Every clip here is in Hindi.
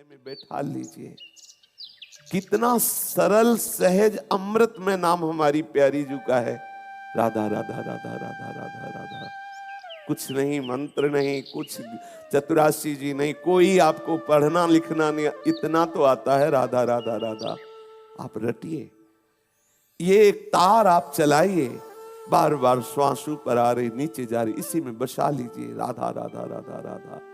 हृदय में बैठा लीजिए। कितना सरल सहज अमृत में नाम हमारी प्यारी जू का है, राधा राधा राधा राधा राधा राधा। कुछ नहीं, मंत्र नहीं, कुछ चतुराशी जी नहीं, कोई आपको पढ़ना लिखना नहीं, इतना तो आता है राधा राधा राधा। आप रटिए, ये एक तार आप चलाइए, बार बार श्वास ऊपर आ रही नीचे जा रही, इसी में बसा लीजिए। राधा राधा राधा राधा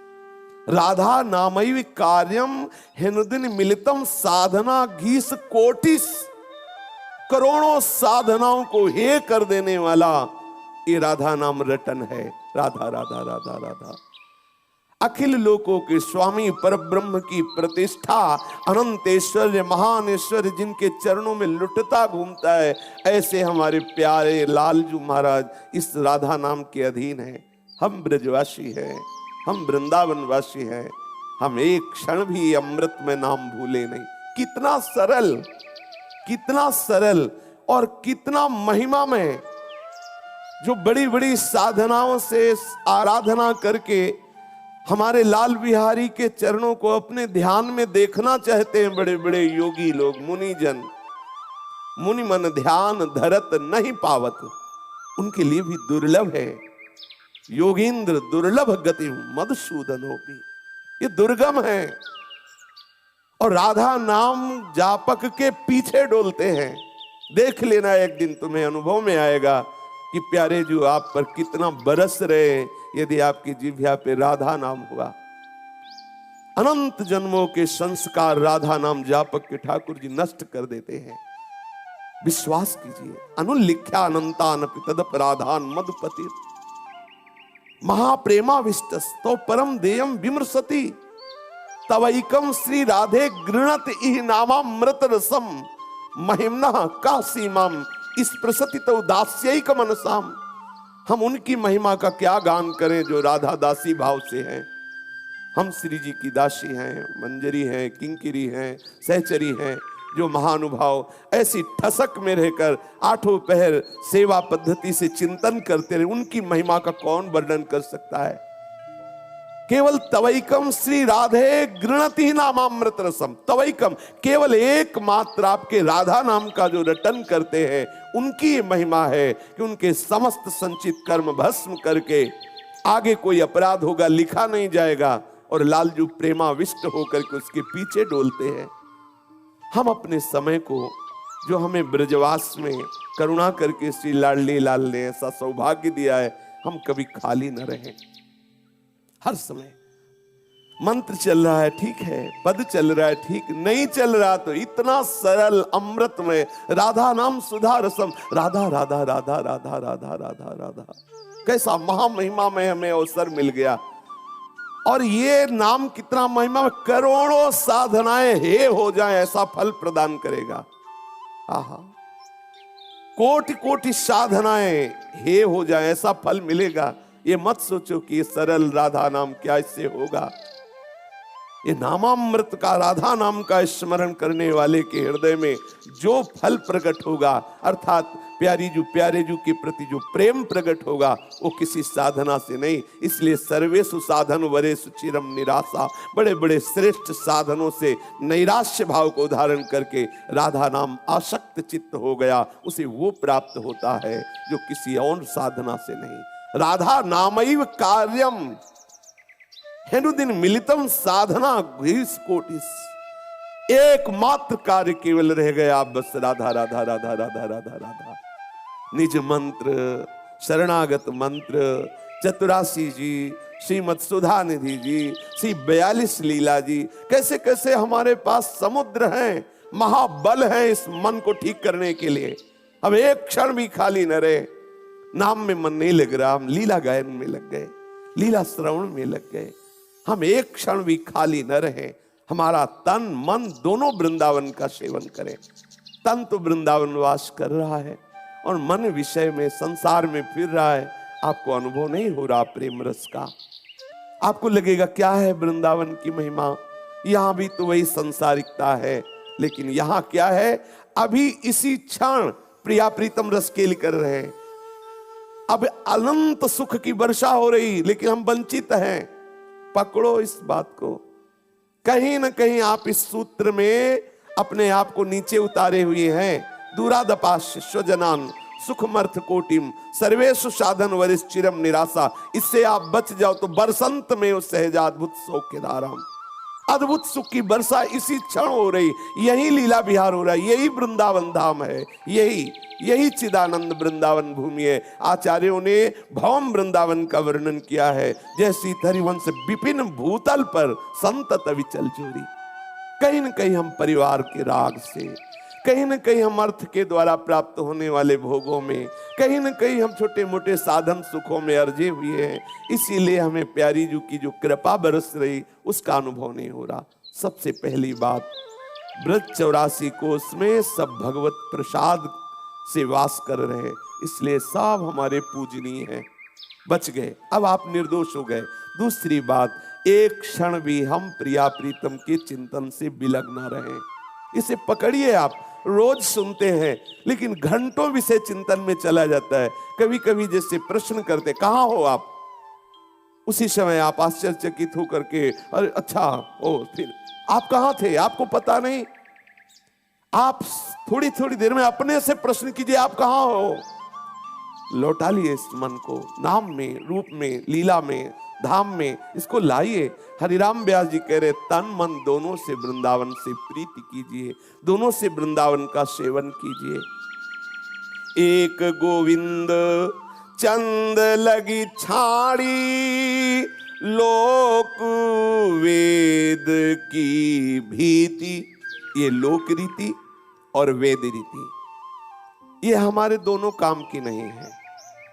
राधा नामैव कार्यम हिनुदिन मिलितम साधना घीस कोटिस। करोड़ों साधनाओं को हे कर देने वाला ये राधा नाम रटन है। राधा राधा राधा राधा। अखिल लोकों के स्वामी परब्रह्म की प्रतिष्ठा, अनंत ऐश्वर्य महान ऐश्वर्य जिनके चरणों में लुटता घूमता है, ऐसे हमारे प्यारे लालजू महाराज इस राधा नाम के अधीन है। हम ब्रजवासी हैं, हम वृंदावनवासी हैं, हम एक क्षण भी अमृत में नाम भूले नहीं। कितना सरल, कितना सरल और कितना महिमा में, जो बड़ी बड़ी साधनाओं से आराधना करके हमारे लाल बिहारी के चरणों को अपने ध्यान में देखना चाहते हैं बड़े बड़े योगी लोग, मुनिजन। मुनि मन ध्यान धरत नहीं पावत, उनके लिए भी दुर्लभ है। योगींद्र दुर्लभ गति मधुसूदनोपि, ये दुर्गम है। और राधा नाम जापक के पीछे डोलते हैं। देख लेना, एक दिन तुम्हें अनुभव में आएगा कि प्यारे जो आप पर कितना बरस रहे यदि आपकी जिह्वा पे राधा नाम हुआ। अनंत जन्मों के संस्कार राधा नाम जापक के ठाकुर जी नष्ट कर देते हैं। विश्वास कीजिए। अनुलिख्या अनंतान तदपराधान मधुपति महाप्रेमाविष्टस तो परम देयम विमृशति तवैकम श्री राधे गृणत इह नामामृत रसम महिम्ना का सीमाम इस प्रसति तो दास्यैक मनसाम। हम उनकी महिमा का क्या गान करें जो राधा दासी भाव से हैं। हम श्री जी की दासी हैं, मंजरी हैं, किंकिरी हैं, सहचरी हैं, जो महानुभाव ऐसी ठसक में रहकर आठों पहर सेवा पद्धति से चिंतन करते रहे, उनकी महिमा का कौन वर्णन कर सकता है। केवल तवैकम श्री राधे गृणति नामामृत रसम। तवैकम, केवल एकमात्र आपके राधा नाम का जो रटन करते हैं, उनकी ये महिमा है कि उनके समस्त संचित कर्म भस्म करके आगे कोई अपराध होगा लिखा नहीं जाएगा, और लालजू प्रेमाविष्ट होकर के उसके पीछे डोलते हैं। हम अपने समय को जो हमें ब्रजवास में करुणा करके श्री लाडली लाल ने ऐसा सौभाग्य दिया है, हम कभी खाली न रहें। हर समय मंत्र चल रहा है ठीक है, पद चल रहा है ठीक, नहीं चल रहा तो इतना सरल अमृत में राधा नाम सुधा रसम। राधा राधा राधा राधा राधा राधा राधा। कैसा महामहिमा में हमें अवसर मिल गया। और ये नाम कितना महिमा में, करोड़ों साधनाएं हे हो जाए ऐसा फल प्रदान करेगा। आहा, कोटि कोटि साधनाएं हे हो जाए ऐसा फल मिलेगा। ये मत सोचो कि ये सरल राधा नाम क्या इससे होगा। ये नामामृत का, राधा नाम का स्मरण करने वाले के हृदय में जो फल प्रकट होगा, अर्थात प्यारे जू के प्रति जो प्रेम प्रकट होगा, वो किसी साधना से नहीं। इसलिए सर्वेषु साधन वरेषु चिरम निराशा। बड़े बड़े श्रेष्ठ साधनों से नैराश्य भाव को धारण करके राधा नाम आसक्त चित्त हो गया, उसे वो प्राप्त होता है जो किसी और साधना से नहीं। राधा नामैव कार्यम हेनुदिन मिलितम साधना घीस कोटिस। एकमात्र कार्य केवल रह गया, बस राधा राधा राधा राधा राधा राधा। निज मंत्र, शरणागत मंत्र, चतुराशी जी, श्रीमद सुधा निधि जी, श्री 42 लीला जी, कैसे कैसे हमारे पास समुद्र हैं, महाबल है इस मन को ठीक करने के लिए। अब एक क्षण भी खाली न रहे। नाम में मन नहीं लग रहा, हम लीला गायन में लग गए, लीला श्रवण में लग गए। हम एक क्षण भी खाली न रहे। हमारा तन मन दोनों वृंदावन का सेवन करें। तन तो वृंदावन वास कर रहा है और मन विषय में संसार में फिर रहा है। आपको अनुभव नहीं हो रहा प्रेम रस का। आपको लगेगा क्या है वृंदावन की महिमा, यहां भी तो वही संसारिकता है। लेकिन यहां क्या है, अभी इसी क्षण प्रिया प्रीतम रस केल कर रहे हैं। अब अनंत सुख की वर्षा हो रही, लेकिन हम वंचित हैं। पकड़ो इस बात को। कहीं ना कहीं आप इस सूत्र में अपने आप को नीचे उतारे हुए हैं। दूरादपाश स्वजनान सुखमर्थ कोटिम सर्वेषु साधन वरिश्चिरम निराशा, इससे आप बच जाओ तो बरसंत में उस सहजाद्भुत सौख्य धाराम, अद्भुत सुख की वर्षा इसी क्षण हो रही। यही लीला विहार हो रहा है, यही वृंदावन धाम है, यही चिदानंद वृंदावन भूमि है। आचार्यों ने भौम वृंदावन का वर्णन किया है, जैसी हरिवंश विपिन भूतल पर संतत विचल चोरी। कहीं न कहीं हम परिवार के राग से, कहीं न कहीं हम अर्थ के द्वारा प्राप्त होने वाले भोगों में, कहीं न कहीं हम छोटे मोटे साधन सुखों में अर्जे हुए हैं। इसीलिए हमें प्यारी जी की जो कृपा बरस रही उसका अनुभव नहीं हो रहा। सबसे पहली बात, ब्रज 84 कोष में सब भगवत प्रसाद से वास कर रहे, इसलिए सब हमारे पूजनीय हैं। बच गए, अब आप निर्दोष हो गए। दूसरी बात, एक क्षण भी हम प्रिया प्रीतम के चिंतन से बिलग ना रहे। इसे पकड़िए। आप रोज सुनते हैं लेकिन घंटों विषय चिंतन में चला जाता है। कभी कभी जैसे प्रश्न करते, कहां हो आप, उसी समय आप आश्चर्यचकित होकर के, अरे अच्छा ओ, फिर आप कहां थे, आपको पता नहीं। आप थोड़ी थोड़ी देर में अपने से प्रश्न कीजिए, आप कहां हो। लौटा लिए इस मन को नाम में, रूप में, लीला में, धाम में, इसको लाइए। हरिराम व्यास जी कह रहे, तन मन दोनों से वृंदावन से प्रीति कीजिए, दोनों से वृंदावन का सेवन कीजिए। एक गोविंद चंद लगी छाड़ी, लोक वेद की भीति। ये लोक रीति और वेद रीति ये हमारे दोनों काम की नहीं है,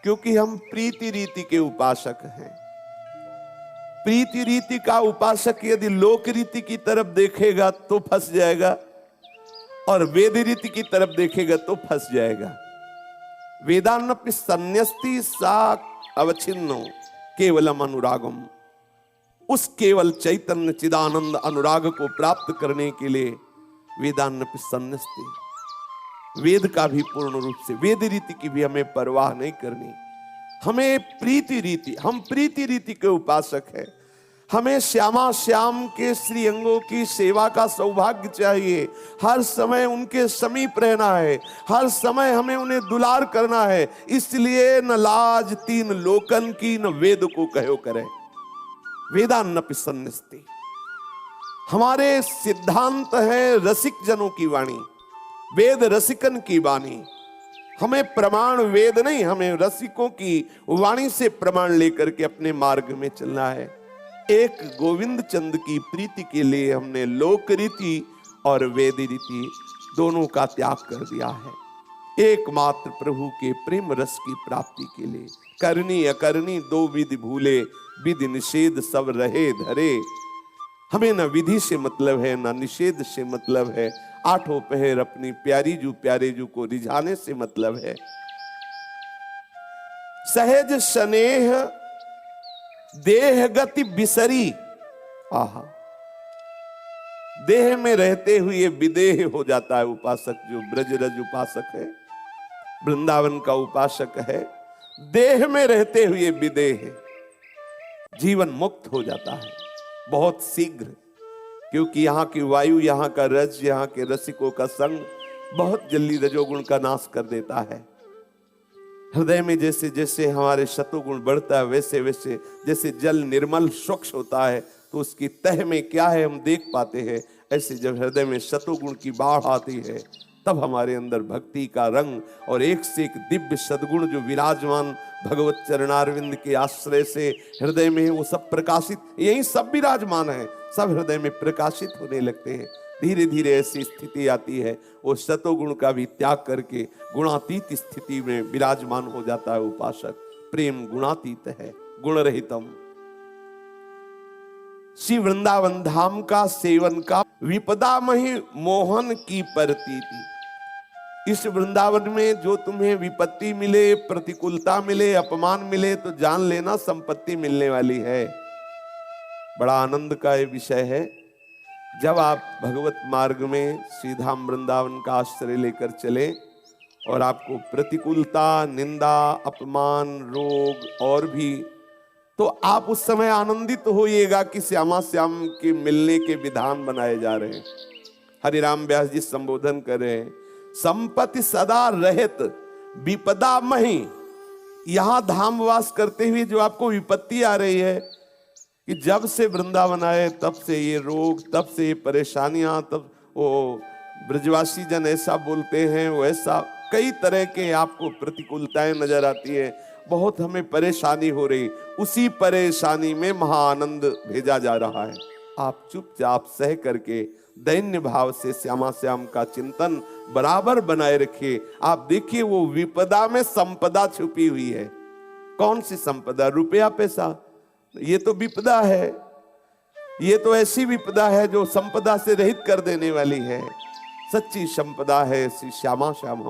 क्योंकि हम प्रीति रीति के उपासक हैं। प्रीति रीति का उपासक यदि लोक रीति की तरफ देखेगा तो फंस जाएगा, और वेद रीति की तरफ देखेगा तो फंस जाएगा। वेदान्नपि संन्यस्ति सा अवच्छिन्नो केवलम अनुरागम। उस केवल चैतन्य चिदानंद अनुराग को प्राप्त करने के लिए वेदान्नपि संन्यस्ति, वेद का भी पूर्ण रूप से, वेद रीति की भी हमें परवाह नहीं करनी। हमें प्रीति रीति, हम प्रीति रीति के उपासक हैं। हमें श्यामा श्याम के श्री अंगों की सेवा का सौभाग्य चाहिए। हर समय उनके समीप रहना है, हर समय हमें उन्हें दुलार करना है। इसलिए न लाज तीन लोकन की, न वेद को कहो करे। वेदान्नपि संन्यस्ति हमारे सिद्धांत है रसिक जनों की वाणी, वेद रसिकन की वाणी। हमें प्रमाण वेद नहीं, हमें रसिकों की वाणी से प्रमाण लेकर के अपने मार्ग में चलना है। एक गोविंद चंद की प्रीति के लिए हमने लोक रीति और वेद रीति दोनों का त्याग कर दिया है। एकमात्र प्रभु के प्रेम रस की प्राप्ति के लिए करनी अकरनी दो विधि भूले, विधि निषेध सब रहे धरे। हमें न विधि से मतलब है, न निषेध से मतलब है। आठों पहर अपनी प्यारी जू प्यारे जू को रिझाने से मतलब है। सहज स्नेह देह गति बिसरी। आहा, देह में रहते हुए विदेह हो जाता है उपासक। जो ब्रजरज उपासक है, वृंदावन का उपासक है, देह में रहते हुए विदेह, जीवन मुक्त हो जाता है बहुत शीघ्र। क्योंकि यहाँ की वायु, यहाँ का रज, यहाँ के रसिकों का संग बहुत जल्दी रजोगुण का नाश कर देता है। हृदय में जैसे जैसे हमारे शतुगुण बढ़ता है, वैसे वैसे जैसे जल निर्मल स्वच्छ होता है तो उसकी तह में क्या है हम देख पाते हैं। ऐसे जब हृदय में शतुगुण की बाढ़ आती है तब हमारे अंदर भक्ति का रंग और एक से एक दिव्य सद्गुण जो विराजमान भगवत चरणारविंद के आश्रय से हृदय में है, वो सब प्रकाशित, यही सब विराजमान है, सब हृदय में प्रकाशित होने लगते हैं। धीरे धीरे ऐसी स्थिति आती है, वो सतोगुण का भी त्याग करके गुणातीत स्थिति में विराजमान हो जाता है उपासक। प्रेम गुणातीत है, गुण रहितम। श्री वृंदावन धाम का सेवन का विपदा मही मोहन की प्रतीति। इस वृंदावन में जो तुम्हें विपत्ति मिले, प्रतिकूलता मिले, अपमान मिले, तो जान लेना संपत्ति मिलने वाली है। बड़ा आनंद का ये विषय है। जब आप भगवत मार्ग में श्रीधाम वृंदावन का आश्रय लेकर चले और आपको प्रतिकूलता, निंदा, अपमान, रोग और भी तो आप उस समय आनंदित होइएगा कि श्यामा श्याम के मिलने के विधान बनाए जा रहे हैं। हरिराम व्यास जी संबोधन कर रहे हैं, संपत्ति सदा रहित विपदा मही। यहां धामवास करते हुए जो आपको विपत्ति आ रही है कि जब से वृंदावन आए तब से ये रोग, तब से ये परेशानियां, तब वो ब्रजवासी जन ऐसा बोलते हैं, वैसा कई तरह के आपको प्रतिकूलताएं नजर आती है, बहुत हमें परेशानी हो रही। उसी परेशानी में महाआनंद भेजा जा रहा है। आप चुपचाप सह करके दैन्य भाव से श्यामा श्याम का चिंतन बराबर बनाए रखिए। आप देखिए वो विपदा में संपदा छुपी हुई है। कौन सी संपदा? रुपया पैसा, ये तो विपदा है। ये तो ऐसी विपदा है जो संपदा से रहित कर देने वाली है। सच्ची संपदा है श्री श्यामा श्याम।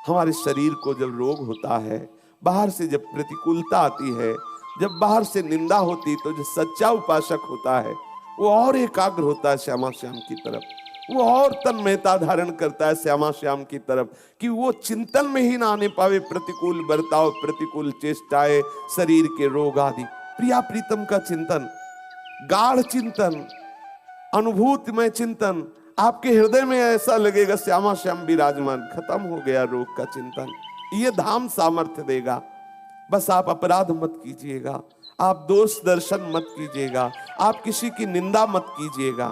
हमारे शरीर को जब रोग होता है, बाहर से जब प्रतिकूलता आती है, जब बाहर से निंदा होती, तो जो सच्चा उपासक होता है वो और एकाग्र होता है श्यामा श्याम की तरफ, वो और तन्मयता धारण करता है श्यामा श्याम की तरफ कि वो चिंतन में ही ना आने पावे प्रतिकूल बर्ताव, प्रतिकूल चेष्टाएं, शरीर के रोग आदि। प्रिया प्रीतम का चिंतन, गाढ़ चिंतन, अनुभूतिमय चिंतन, आपके हृदय में ऐसा लगेगा श्यामा श्याम विराजमान, खत्म हो गया रोग का चिंतन। ये धाम सामर्थ्य देगा। बस आप अपराध मत कीजिएगा, आप दोष दर्शन मत कीजिएगा, आप किसी की निंदा मत कीजिएगा।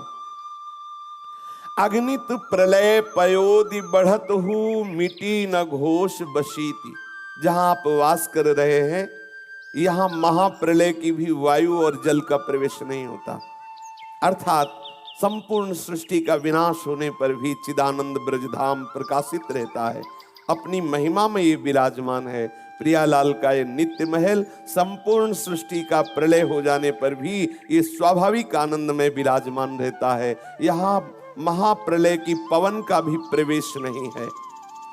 अग्नित प्रलय पयोदि बढ़त हूँ, मिटी न घोष बशीति। जहां आप वास कर रहे हैं, यहां महाप्रलय की भी वायु और जल का प्रवेश नहीं होता। अर्थात संपूर्ण सृष्टि का विनाश होने पर भी चिदानंद ब्रजधाम प्रकाशित रहता है। अपनी महिमा में ये विराजमान है। प्रियालाल का ये नित्य महल संपूर्ण सृष्टि का प्रलय हो जाने पर भी ये स्वाभाविक आनंद में विराजमान रहता है। यहाँ महाप्रलय की पवन का भी प्रवेश नहीं है।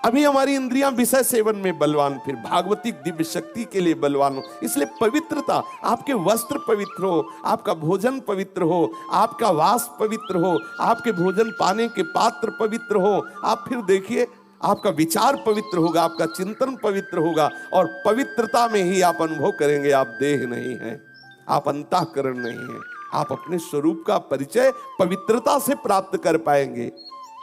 अभी हमारी इंद्रियां विषय सेवन में बलवान, फिर भागवतिक दिव्य शक्ति के लिए बलवान हो। इसलिए पवित्रता, आपके वस्त्र पवित्र हो, आपका भोजन पवित्र हो, आपका वास पवित्र हो, आपके भोजन पाने के पात्र पवित्र हो। आप फिर देखिए, आपका विचार पवित्र होगा, आपका चिंतन पवित्र होगा, और पवित्रता में ही आप अनुभव करेंगे आप देह नहीं हैं, आप अंतःकरण नहीं हैं। आप अपने स्वरूप का परिचय पवित्रता से प्राप्त कर पाएंगे।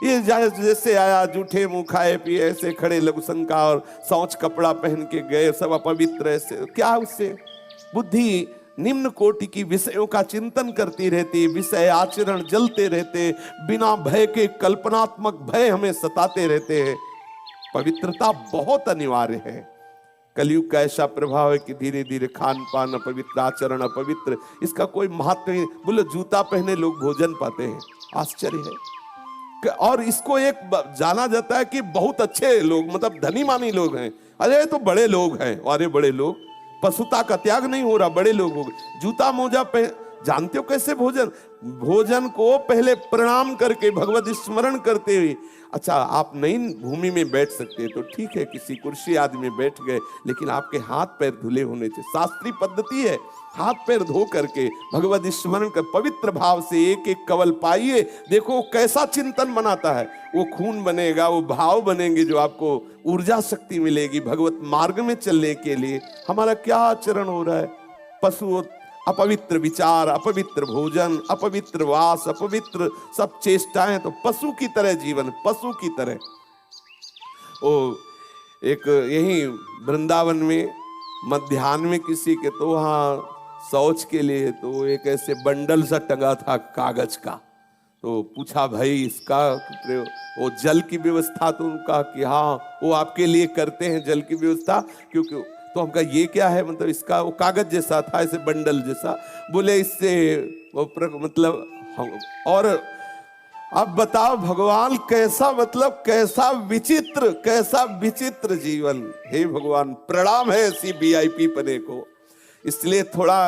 ये जैसे आया, जूठे मुंह खाए पिए, ऐसे खड़े लघुशंका और शौच कपड़ा पहन के गए, सब अपवित्र। ऐसे क्या उससे? बुद्धि निम्न कोटि की विषयों का चिंतन करती रहती, विषय आचरण जलते रहते, बिना भय के कल्पनात्मक भय हमें सताते रहते हैं। पवित्रता बहुत अनिवार्य है। कलयुग का ऐसा प्रभाव है कि धीरे धीरे खान पान अपवित्र, आचरण अपवित्र, इसका कोई महत्व नहीं। बोले जूता पहने लोग भोजन पाते हैं, आश्चर्य है। और इसको एक जाना जाता है कि बहुत अच्छे लोग, मतलब धनी मानी लोग हैं। अरे तो बड़े लोग हैं, अरे बड़े लोग, पशुता का त्याग नहीं हो रहा, बड़े लोग हो गए। जूता मोजा पहन, जानते हो कैसे भोजन को पहले प्रणाम करके भगवत स्मरण करते हुए। अच्छा, आप नई भूमि में बैठ सकते हैं तो ठीक है, किसी कुर्सी आदि में बैठ गए, लेकिन आपके हाथ पैर धुले होने चाहिए। शास्त्रीय पद्धति है, हाथ पैर धो करके भगवत स्मरण कर पवित्र भाव से एक एक कवल पाइए। देखो कैसा चिंतन बनाता है, वो खून बनेगा, वो भाव बनेंगे, जो आपको ऊर्जा शक्ति मिलेगी भगवत मार्ग में चलने के लिए। हमारा क्या आचरण हो रहा है? पशु अपवित्र विचार, अपवित्र भोजन, अपवित्र वास, अपवित्र सब चेष्टाएं, तो पशु की तरह जीवन, पशु की तरह। ओ एक यही वृंदावन में मध्याह्न में किसी के तो वहाँ शौच के लिए तो एक ऐसे बंडल सा टंगा था कागज का। तो पूछा भाई इसका वो जल की व्यवस्था, तो उनका कि हाँ वो आपके लिए करते हैं जल की व्यवस्था, क्योंकि तो हमका ये क्या है, मतलब इसका वो कागज जैसा था, ऐसे बंडल जैसा। बोले इससे वो मतलब और अब बताओ भगवान कैसा, मतलब कैसा विचित्र जीवन। हे भगवान, प्रणाम है ऐसी वीआईपी पने को। इसलिए थोड़ा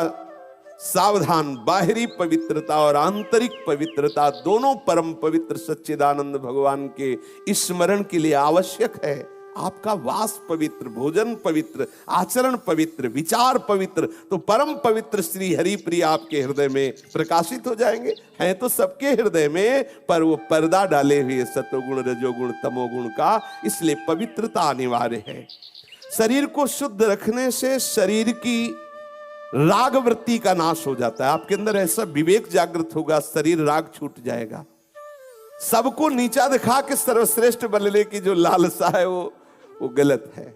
सावधान। बाहरी पवित्रता और आंतरिक पवित्रता दोनों परम पवित्र सच्चिदानंद भगवान के स्मरण के लिए आवश्यक है। आपका वास पवित्र, भोजन पवित्र, आचरण पवित्र, विचार पवित्र, तो परम पवित्र श्री हरि प्रिय आपके हृदय में प्रकाशित हो जाएंगे। हैं तो सबके हृदय में, पर वो पर्दा डाले हुए सत्वगुण, रजोगुण, तमोगुण का। इसलिए पवित्रता अनिवार्य है। शरीर को शुद्ध रखने से शरीर की राग वृत्ति का नाश हो जाता है। आपके अंदर ऐसा विवेक जागृत होगा, शरीर राग छूट जाएगा। सबको नीचा दिखा के सर्वश्रेष्ठ बनने की जो लालसा है वो गलत है।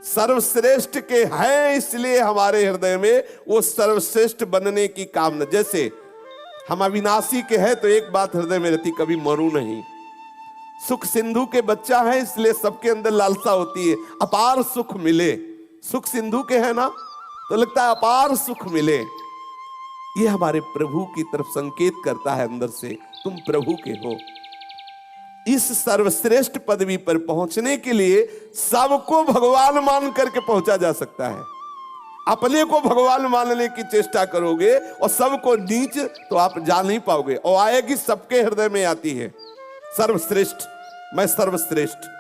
सर्वश्रेष्ठ के हैं, इसलिए हमारे हृदय में वो सर्वश्रेष्ठ बनने की कामना। जैसे हम अविनाशी के हैं तो एक बात हृदय में रहती, कभी मरू नहीं। सुख सिंधु के बच्चा है, इसलिए सबके अंदर लालसा होती है अपार सुख मिले। सुख सिंधु के है ना, तो लगता है अपार सुख मिले। ये हमारे प्रभु की तरफ संकेत करता है अंदर से, तुम प्रभु के हो। इस सर्वश्रेष्ठ पदवी पर पहुंचने के लिए सबको भगवान मान करके पहुंचा जा सकता है। अपने को भगवान मानने की चेष्टा करोगे और सबको नीच, तो आप जा नहीं पाओगे। और आएगी सबके हृदय में आती है सर्वश्रेष्ठ, मैं सर्वश्रेष्ठ।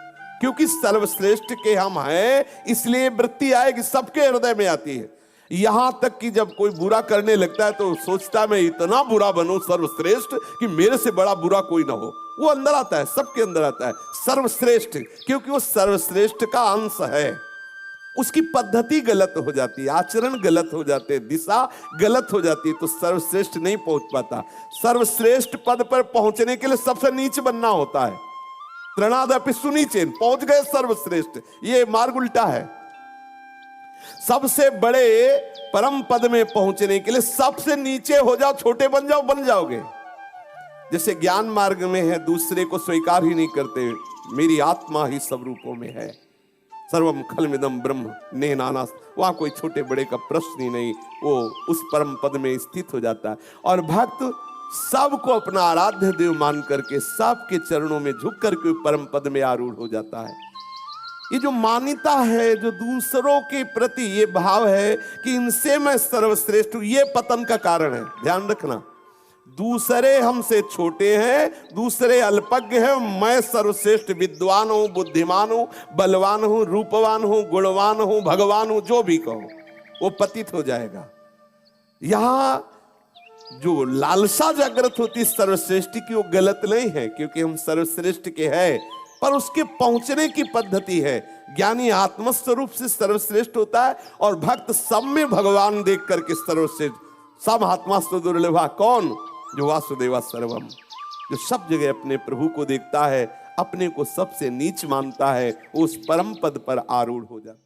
क्योंकि सर्वश्रेष्ठ के हम हैं, इसलिए वृत्ति आएगी, सबके हृदय में आती है। यहां तक कि जब कोई बुरा करने लगता है तो सोचता है मैं इतना बुरा बनूं सर्वश्रेष्ठ कि मेरे से बड़ा बुरा कोई ना हो। वो अंदर आता है, सबके अंदर आता है सर्वश्रेष्ठ, क्योंकि वो सर्वश्रेष्ठ का अंश है। उसकी पद्धति गलत हो जाती है, आचरण गलत हो जाते हैं, दिशा गलत हो जाती है, तो सर्वश्रेष्ठ नहीं पहुंच पाता। सर्वश्रेष्ठ पद पर पहुंचने के लिए सबसे नीच बनना होता है। तृणादपि सुनीचेन, पहुंच गए सर्वश्रेष्ठ, ये मार्ग उल्टा है। सबसे बड़े परम पद में पहुंचने के लिए सबसे नीचे हो जाओ, छोटे बन जाओ, बन जाओगे। जैसे ज्ञान मार्ग में है, दूसरे को स्वीकार ही नहीं करते, मेरी आत्मा ही सब रूपों में है, सर्वम खलमिदम ब्रह्म ने नाना, वहां कोई छोटे बड़े का प्रश्न ही नहीं, वो उस परम पद में स्थित हो जाता है। और भक्त सबको अपना आराध्य देव मान करके सबके चरणों में झुक करके परम पद में आरूढ़ हो जाता है। ये जो मान्यता है, जो दूसरों के प्रति ये भाव है कि इनसे मैं सर्वश्रेष्ठ हूं, ये पतन का कारण है। ध्यान रखना, दूसरे हमसे छोटे हैं, दूसरे अल्पज्ञ हैं, मैं सर्वश्रेष्ठ विद्वान हूं, बुद्धिमान हूं, बलवान हूं, रूपवान हूं, गुणवान हूं, भगवान हूं, जो भी कहो, वो पतित हो जाएगा। यहां जो लालसा जागृत होती सर्वश्रेष्ठ की, वो गलत नहीं है, क्योंकि हम सर्वश्रेष्ठ के हैं, पर उसके पहुंचने की पद्धति है। ज्ञानी आत्मस्वरूप से सर्वश्रेष्ठ होता है और भक्त सब में भगवान देख करके सर्वश्रेष्ठ। सब आत्मास्तु दुर्लभा, कौन? जो वासुदेवा सर्वम, जो सब जगह अपने प्रभु को देखता है, अपने को सबसे नीच मानता है, उस परम पद पर आरूढ़ हो जाता है।